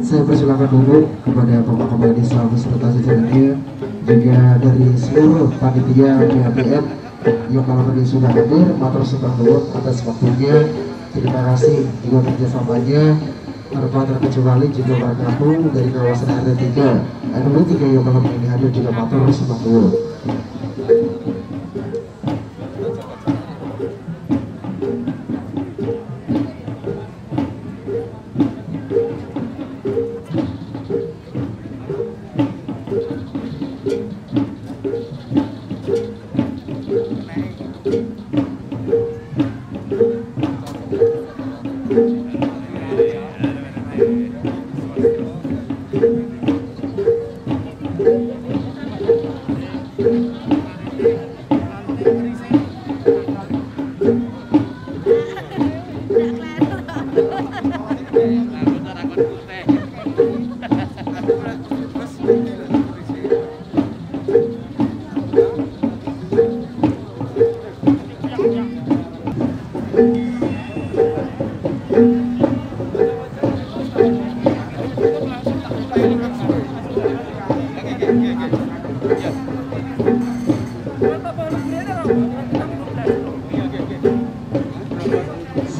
Saya persilakan dulu kepada Bapak Kepala Desa Transportasi Jalannya, juga dari seluruh panitia BAPM yang malam ini sudah hadir. Matur sembah nuwun atas waktunya. Terima kasih juga kerjasamanya tanpa terkecuali juga para tamu dari kawasan RT 3 RW 3 yang malam ini hadir, juga matur sembah nuwun.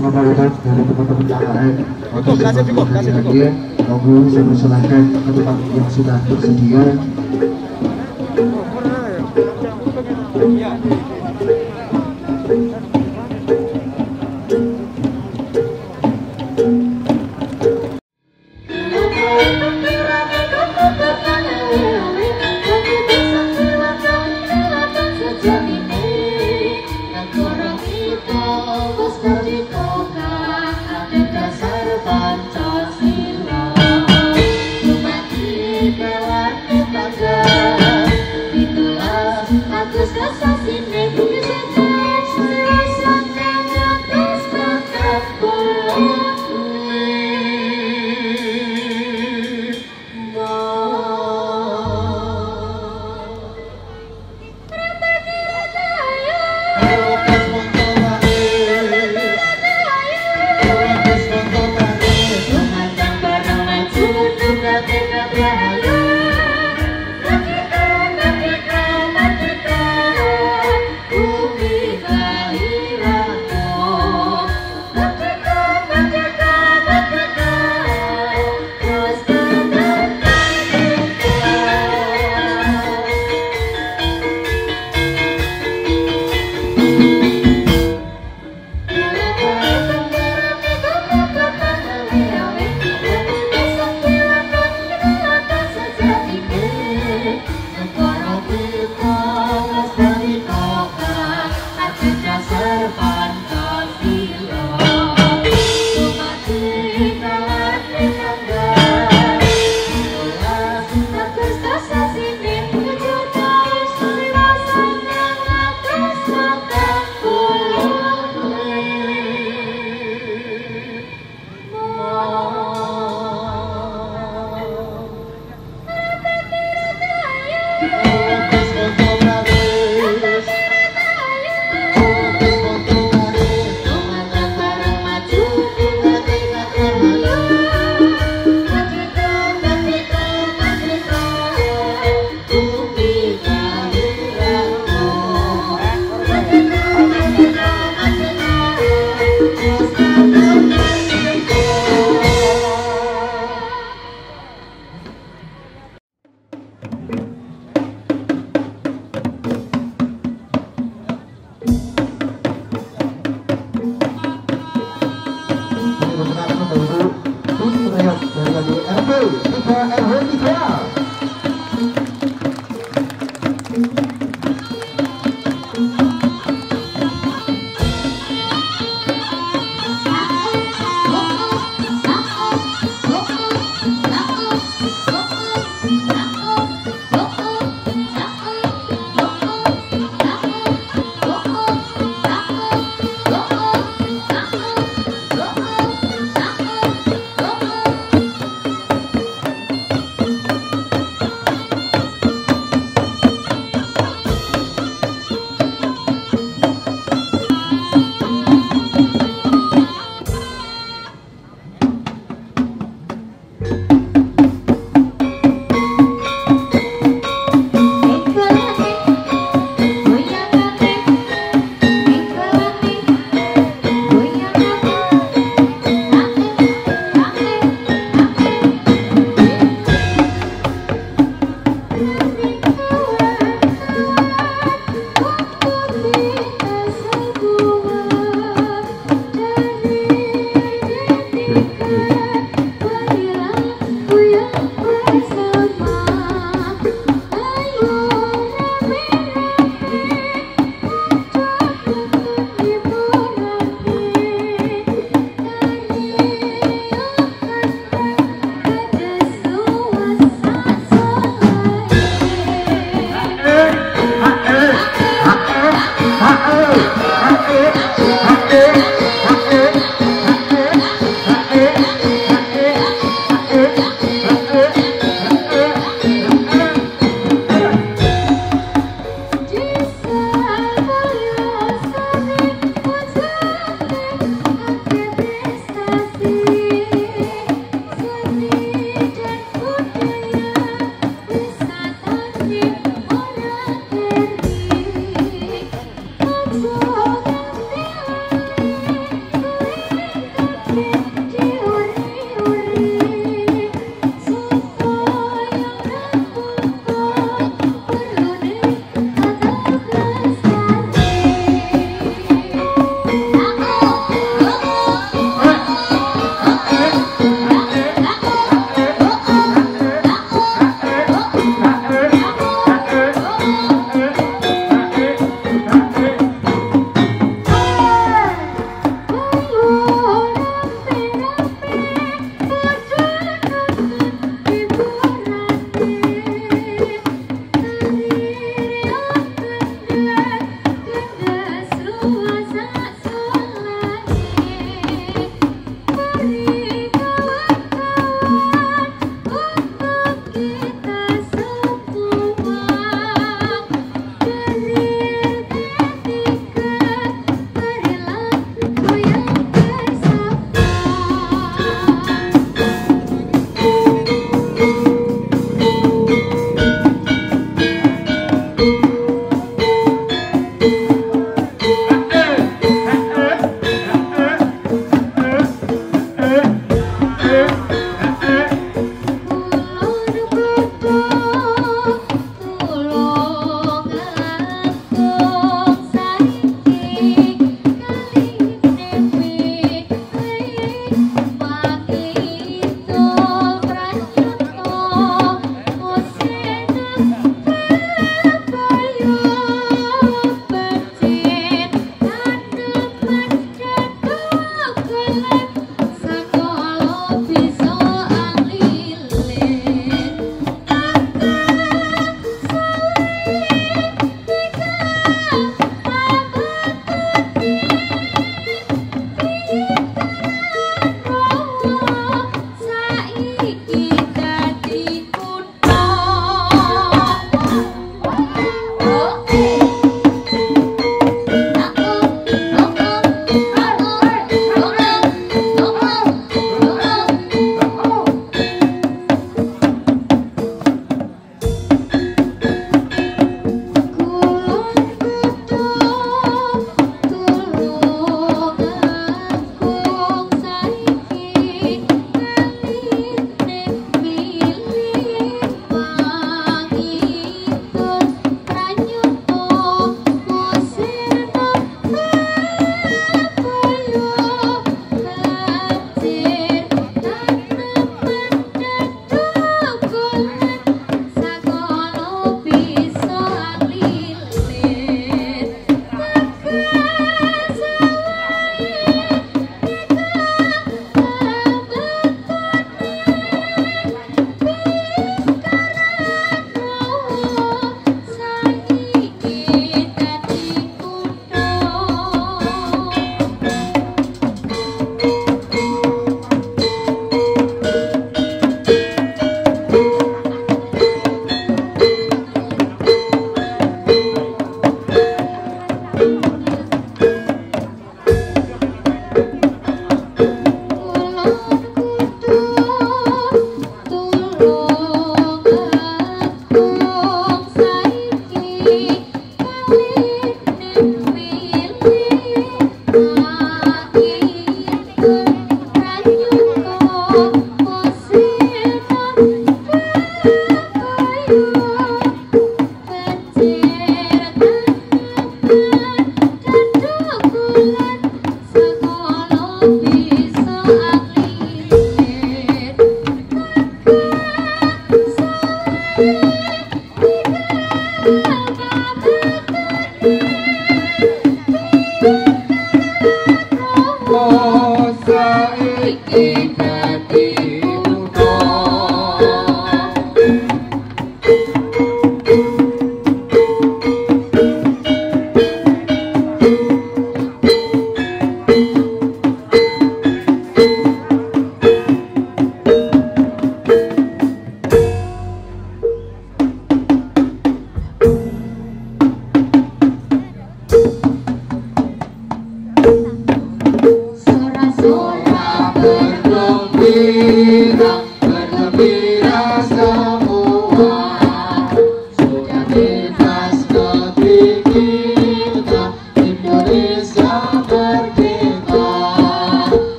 Selamat datang dari teman-teman KKN untuk sebagai hadiah. Monggo saya persilakan ke tempat yang sudah tersedia.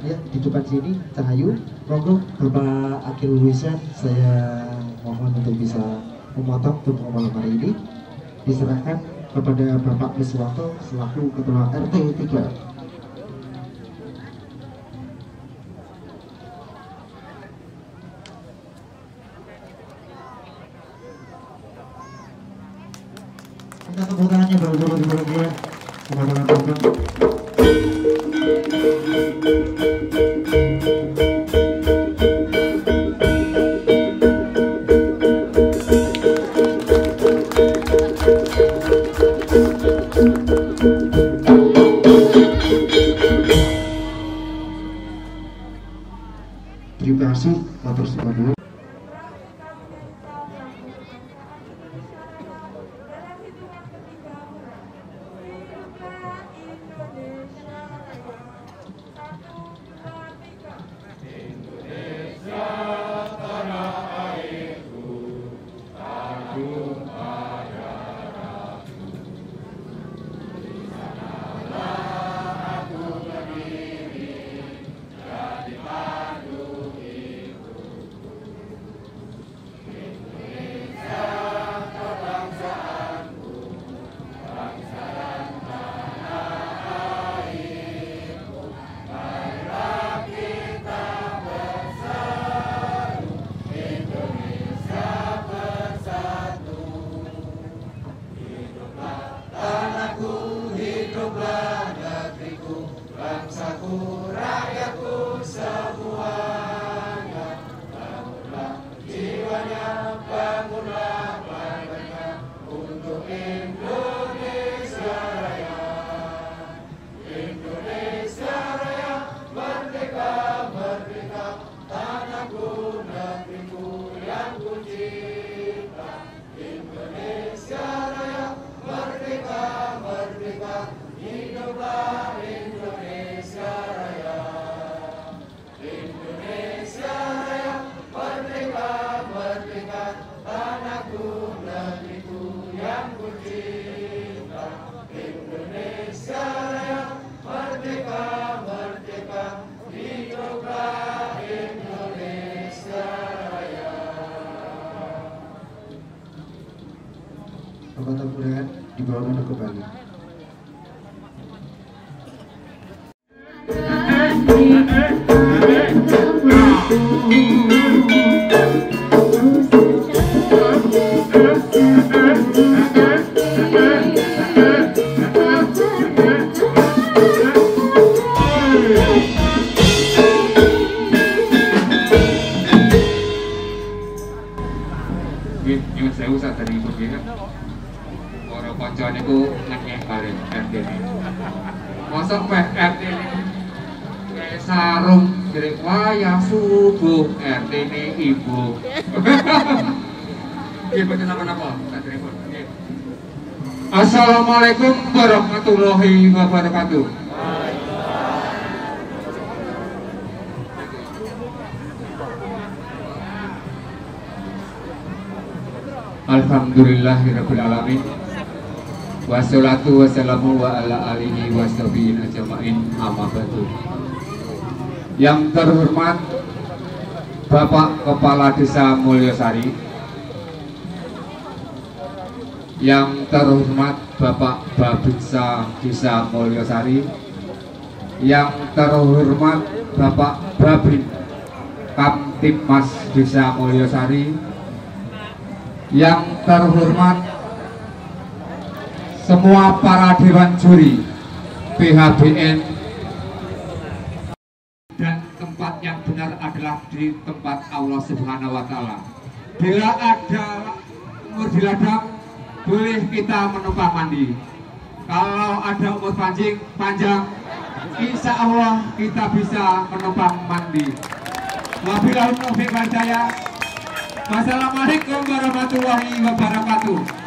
Ya, di depan sini Cahayu, monggo Bapak Akil Wisan, saya mohon untuk bisa memotong untuk malam hari ini. Diserahkan kepada Bapak Miswanto selaku Ketua RT 3. Kita tepuk tangannya dulu ya. Teman-teman. Terima kasih, matur suwun. Bapak Taburan dibawakan kembali. Saya usah dari ibu dia. Orang pancaan itu ngenyek kali RT ini. Masa RT ini kayak sarung jadi wayah subuh RT ini ibu. Ibu kenapa-napa? Assalamualaikum warahmatullahi wabarakatuh. Alhamdulillahirrabbilalamin. Wassalatu wassalamu wa ala alihi wassabihin ajma'in, amma ba'du. Yang terhormat Bapak Kepala Desa Mulyosari, yang terhormat Bapak Babinsa Desa Mulyosari, yang terhormat Bapak Babin Kamtibmas Desa Mulyosari, yang terhormat semua para dewan juri PHBN, dan tempat yang benar adalah di tempat Allah Subhanahu wa Ta'ala. Bila ada umur di ladang, boleh kita menumpang mandi. Kalau ada umur panjang, insya Allah kita bisa menumpang mandi. Wabillahi taufiq wal hidayah. Wassalamualaikum warahmatullahi wabarakatuh.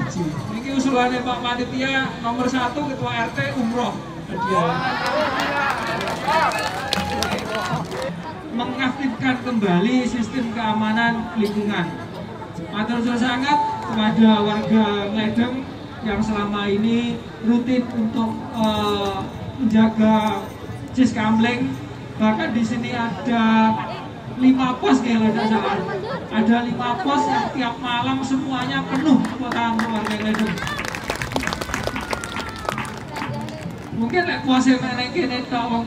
haji. Ini usulannya Pak Panitia nomor 1 Ketua RT umroh. Mengaktifkan kembali sistem keamanan lingkungan. Matur suwun sangat kepada warga Ngledeng yang selama ini rutin untuk menjaga Ciskamling. Bahkan di sini ada 5 pos kalau tidak salah. Ada 5 pos yang tiap malam semuanya penuh kota warga Ngledeng. Mungkin lek puasa meneh kene tok wong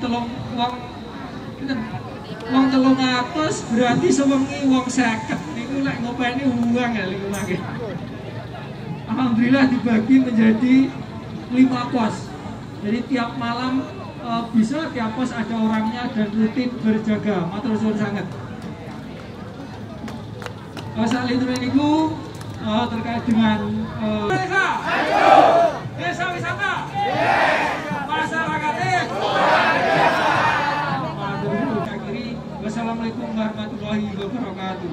300 berarti sewengi wong 50 niku lek ngopeni uang ya lingkungan. Alhamdulillah dibagi menjadi 5 pos. Jadi tiap malam bisa tiap pos ada orangnya dan rutin berjaga. Matur suwun sangat. Salintune niku terkait dengan desa wisata. Masyarakatnya. Wassalamualaikum warahmatullahi wabarakatuh.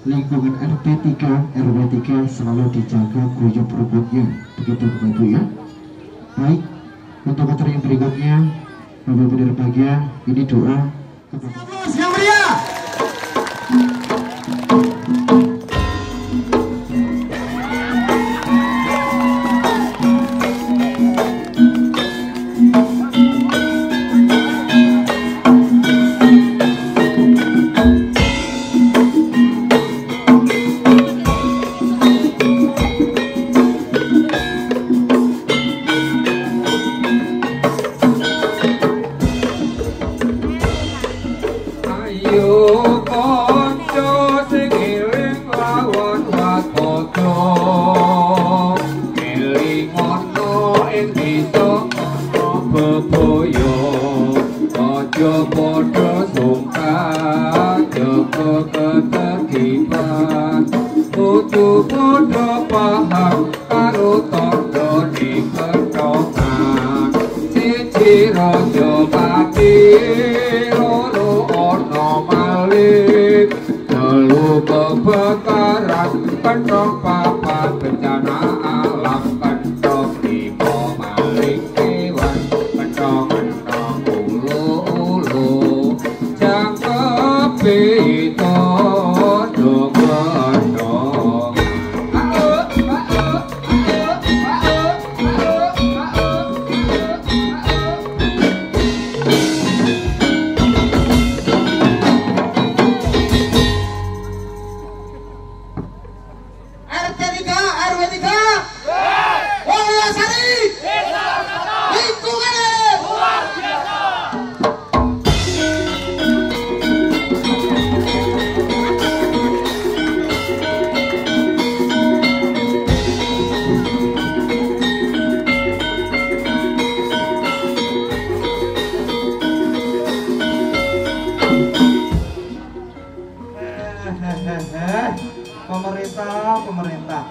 Lingkungan RT 3 RW 3 selalu dijaga guyup rukunnya, begitu Bapak Ibu ya. Baik, untuk acara yang berikutnya Bapak Ibu berbahagia, ini doa kepada yang meriah. Pemerintah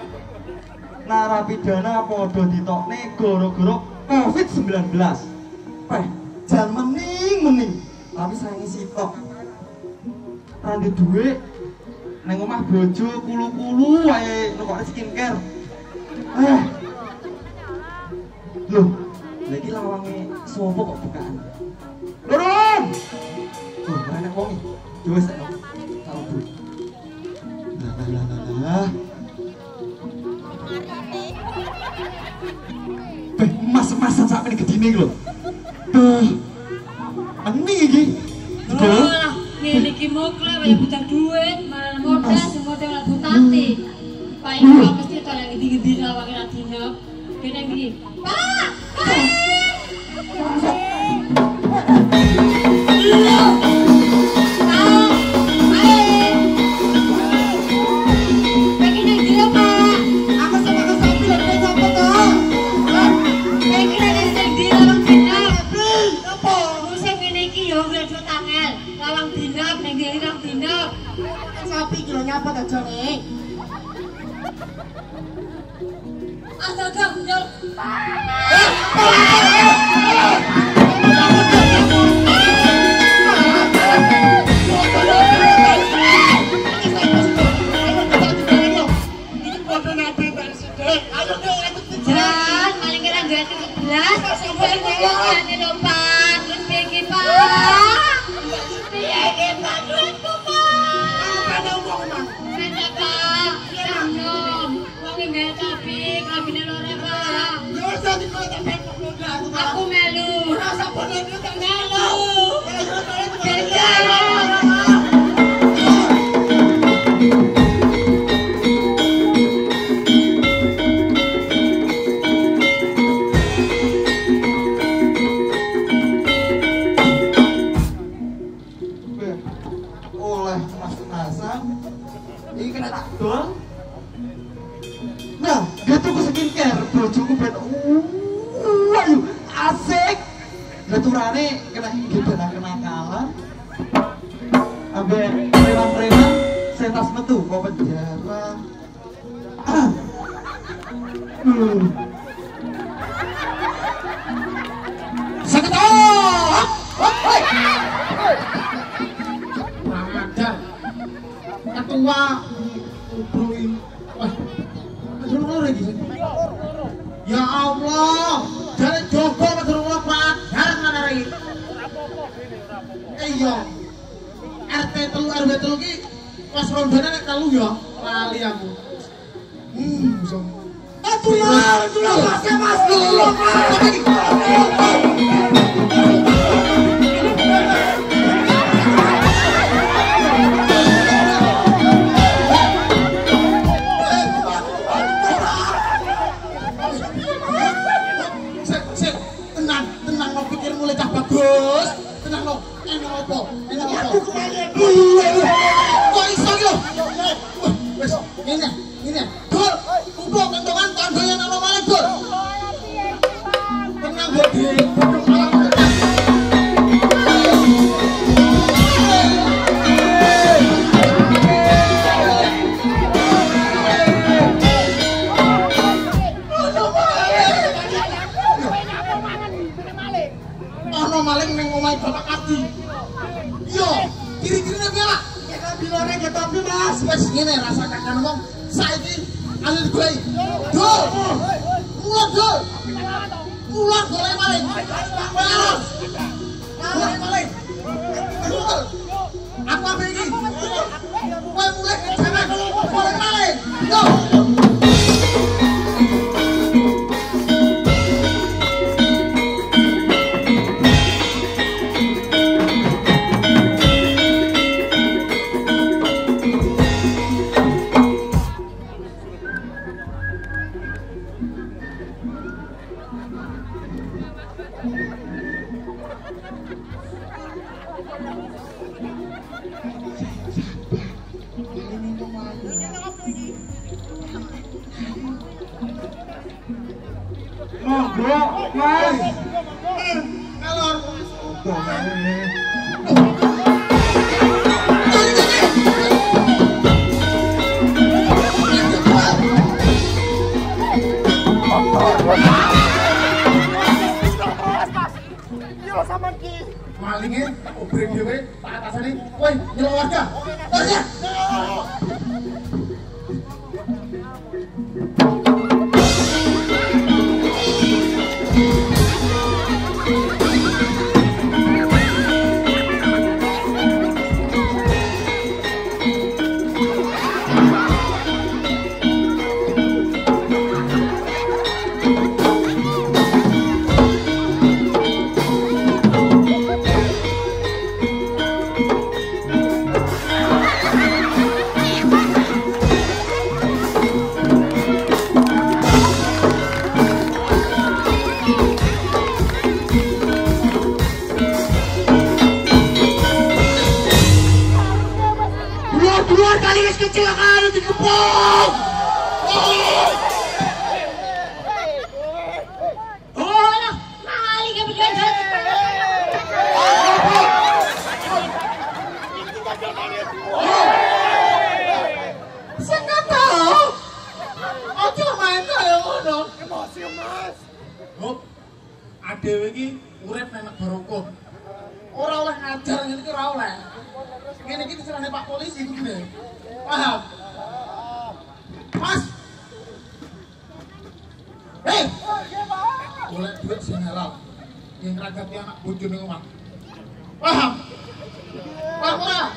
narapidana podo ditokne goro-goro COVID-19. Jangan mening tapi saya ngisi tok randi duit neng omah bojo kulu-kulu wae nukokne skincare. Loh, lagi lawange sopo kok bukaan? Turun! Enak wong iki. Coba sak no. Tahu Bu. Lah. Mas-masan sampe gedine iki lho. Ini iki. Ngene iki mokle wae butuh duit, malah modal semua ora butati. Paling mesti to lagi gede-gede lawange ra dinep. Kene iki. Pak! Sapi kilo nyapa ta jane? Aku melu. Rasa bodoh itu tak melu. Oleh mas-masan ini kena tak dol. Nah, gitu ku skincare bojoku ben ayo asik. Leturane kena kenakalan. Ambe preman-preman sentas metu kok penjara. Seketok. Ajar. Ketua ubruin. Wah. Aduh lagi. Ya Allah. Jare Joko madurung pacar manari. Iya. RT 3 RW 3 ki pas rondane nek telu ya. Lali aku. Aduh Mas dulu. Tenang lo pikir mulai cah bagus. Tenang lo, enak apa? Aku kemana? Kok iso yo? Wes, ini. Gol, ubok kentongan tandanya nama malah gol. Tenang bodi, maling neng omai bapak kaki. Yo, kiri-kirine piye lah? Ya kan bilore ke topi Mas. Wes ngene rasa kakak ngomong, saiki alih digoleki. Dul. Mulan golek maling. Golek maling. Apa iki? Kowe mulai jangan golek maling. Yo. Monggo, Mas. Kalor. Malingnya tak obring dhewe, tak atasane. Woi, nyelok warga. Warga. Hop, adewe iki urip nang negara hukum. Ora oleh ngajar ngene iki ora oleh. Ngene iki diserahne Pak Polisi kuwi. Paham? Mas. Hei. Golek duit sing halal. Yang ngragati anak bojo ning omah. Paham? Paham ora?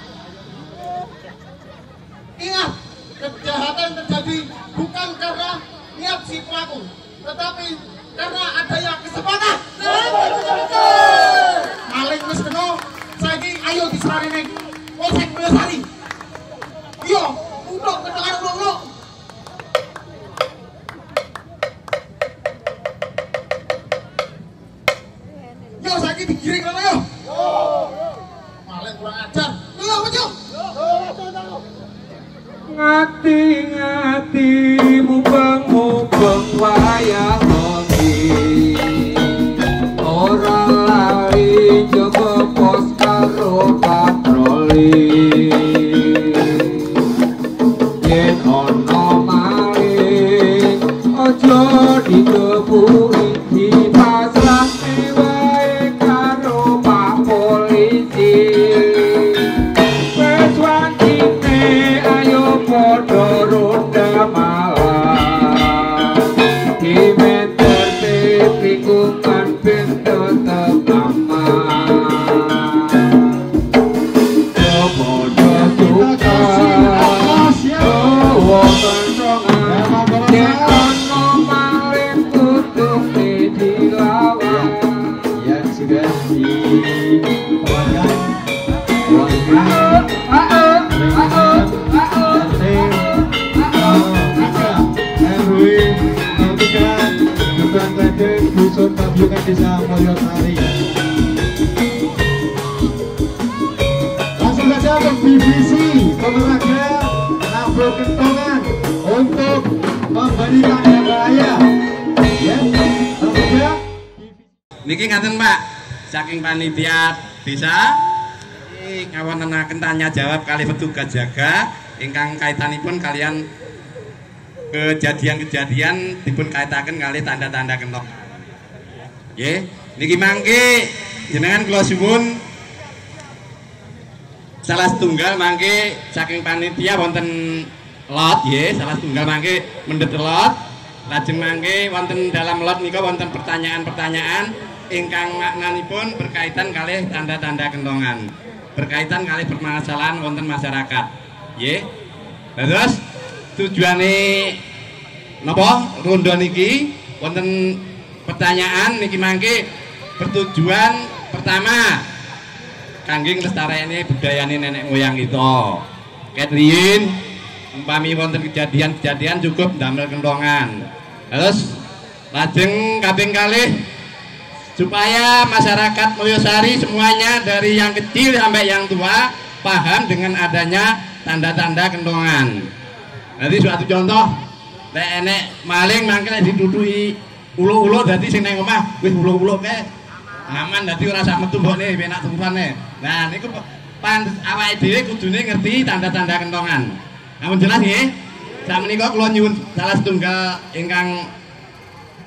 Ingat, kejahatan terjadi bukan karena niat si pelaku, tetapi karena ada yang kesempatan. Maling wis kena, saiki ayo diserahne ning Polsek Mulyasari. Iya, untuk kendaraan uluk-uluk. Yo saiki digiring kono yo. Maling kurang ajar. Yo maju. Ngati-ngati mubeng-mubeng wayah wengi ora lali jaga pos karo patroli yen ana maling aja dikepuri dipasrahke wae karo Pak Polisi. Wes wantine ayo padha ronda malam kimen tertib lingkungan ben tetep aman. Padha suka wong kentongan yen ana maling kutuk dilawan. Ya sudah Dusun Tabungan Desa Mulyasari. Langsung saja ke BBC Pemerintah Nabur Kentongan untuk memberikan yang bahaya. Ya, langsung saja. Niki ngaten Pak, saking panitia desa ngawontenaken tanya jawab kali petugas jaga ingkang kaitanipun kalian kejadian-kejadian dipun kaitaken kali tanda-tanda kentok. Nggih, niki mangke jenengan kula suwun salah setunggal mangke saking panitia wonten lot nggih, salah setunggal mangke mendhet lot. Lajeng mangke wonten dalam lot nika wonten pertanyaan-pertanyaan ingkang maknanipun berkaitan kalih tanda-tanda kentongan. Berkaitan kalih permasalahan wonten masyarakat. Nggih. Terus tujuane napa rondo niki wonten pertanyaan niki mangke bertujuan pertama kangge nglestarekne budayane nenek moyang kita. Ketriyin umpami wonten kejadian-kejadian cukup ndamel kentongan. Terus lajeng kaping kalih supaya masyarakat Mulyasari semuanya dari yang kecil sampai yang tua paham dengan adanya tanda-tanda kentongan. Jadi suatu contoh, lek enek maling mangke lek dituduhi ulo-ulo dadi sing nang omah wis ulo-ulo kae aman dadi ora sak metu mbokne penak turune. Nah niku awake dhewe kudune ngerti tanda-tanda kentongan. Amun jelas nggih. Sakmenika kula nyuwun salah setunggal ingkang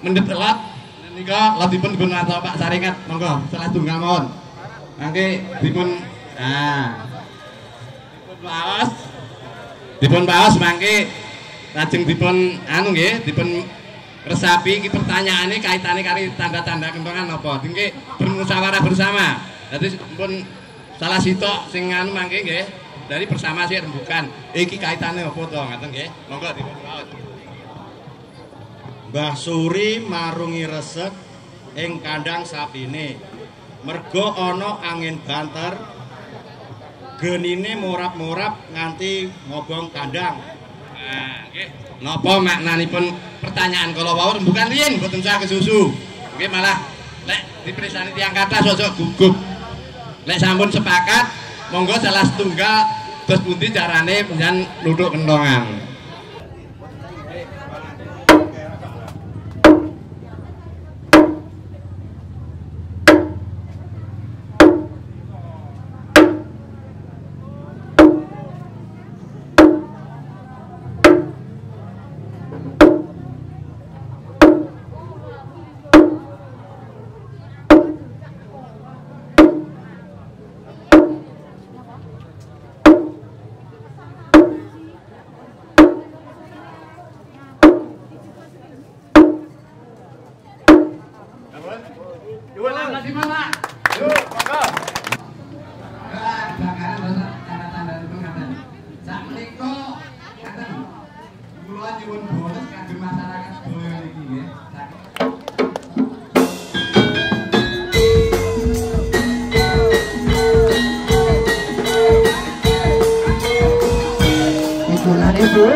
mendhet lot nika lotipun dipun atau Pak Saringat monggo salah setunggal mawon. Mangke dipun dipun paos mangke lajeng dipun anu nggih dipun resapi iki pertanyaane kaitane karo tanda-tanda kentongan napa nggih bermusyawarah bersama. Dadi pun salah sitok sing anu mangke nggih dari bersama sih rembukan iki kaitane apa to ngaten nggih monggo dipun paos. Mbah Suri marungi resek ing kandang sapine mergo ana angin banter genine morap-morap nganti ngobong kandang. Nah, nggih. Napa maknanipun pertanyaan kala wau rembukan riyin mboten usah kesusu. Nggih malah lek dipresani tiyang kathah aja gugup. Lek sampun sepakat monggo salah setunggal terus pundi carane panjenengan nuduk kentongan. di mana? Yuk, monggo. Bakaran bahasa tanda-tanda itu ngaten. Sak menika ngaten. Kula nyuwun bonus kangge masyarakat sedaya niki nggih. Itulah itu.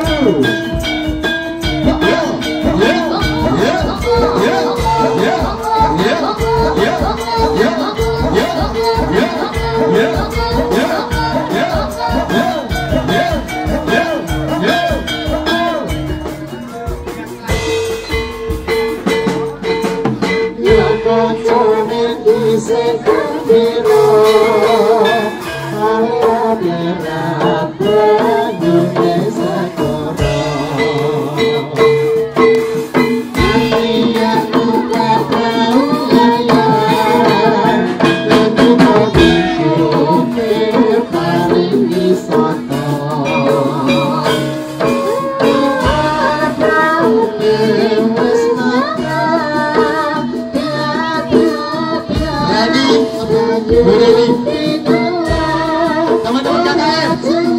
Teman-teman KKN,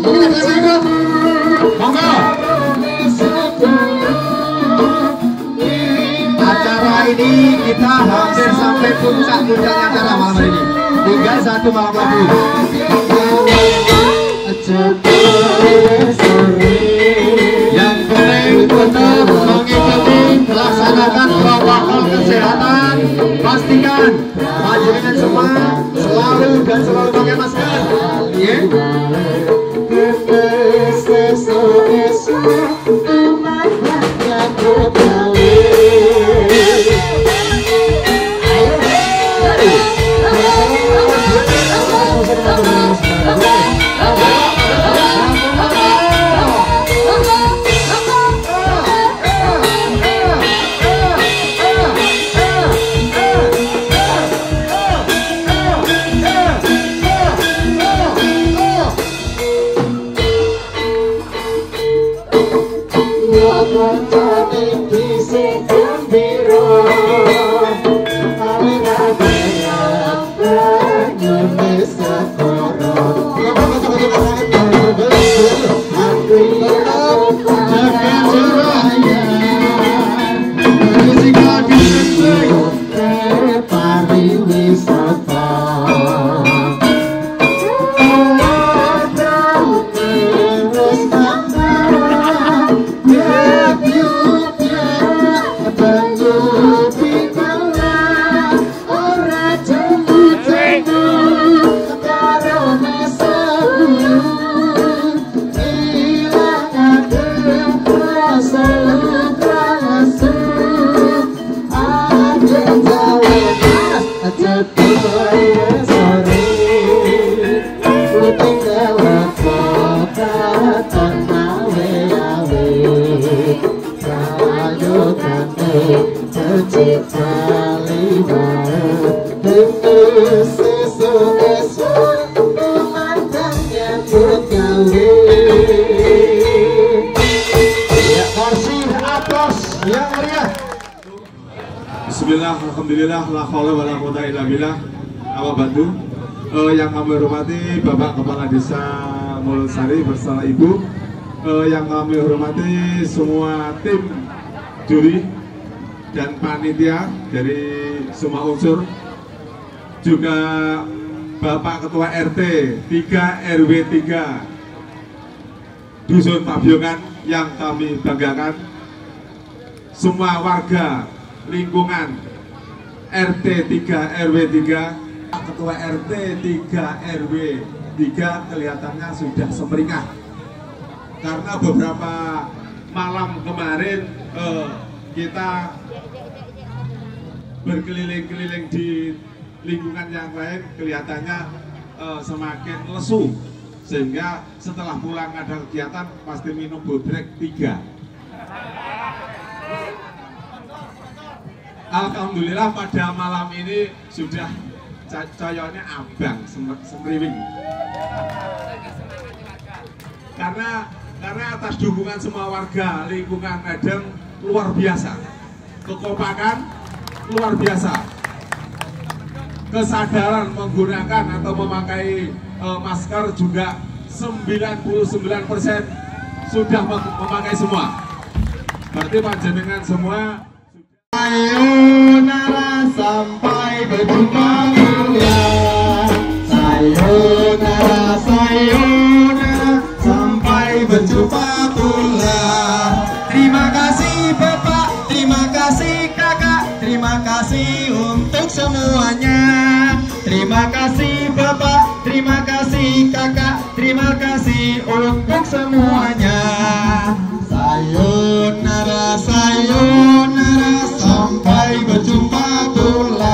mungkin ada yang ikut? Monggo. Acara ini kita hampir sampai puncak-puncaknya acara malam hari ini. Tinggal satu malam lagi. Yang penting tetap mengikuti melaksanakan protokol kesehatan. Pastikan panjenengan semua selalu pakai masker. Bismillah, alhamdulillah, la haula wala quwwata illa billah. Awak bantu. Yang kami hormati Bapak Kepala Desa Mulsari bersama Ibu. Yang kami hormati semua tim juri dan panitia dari semua unsur. Juga Bapak Ketua RT 3 RW 3 Dusun Pabiongan yang kami banggakan. Semua warga lingkungan RT 3 RW 3, Ketua RT 3 RW 3 kelihatannya sudah semeringah karena beberapa malam kemarin kita berkeliling-keliling di lingkungan yang lain kelihatannya semakin lesu, sehingga setelah pulang ada kegiatan pasti minum bodrek 3. Alhamdulillah pada malam ini sudah coyonnya abang semriwing. Karena atas dukungan semua warga lingkungan Medeng luar biasa, kekompakan luar biasa. kesadaran menggunakan atau memakai masker juga 99% sudah memakai semua. Berarti panjenengan semua. Sayonara sampai berjumpa pula. Sayonara, sayonara sampai berjumpa pula. Terima kasih Bapak, terima kasih Kakak, terima kasih untuk semuanya. Terima kasih Bapak, terima kasih Kakak, terima kasih untuk semuanya. Sayonara, sayonara sampai berjumpa pula.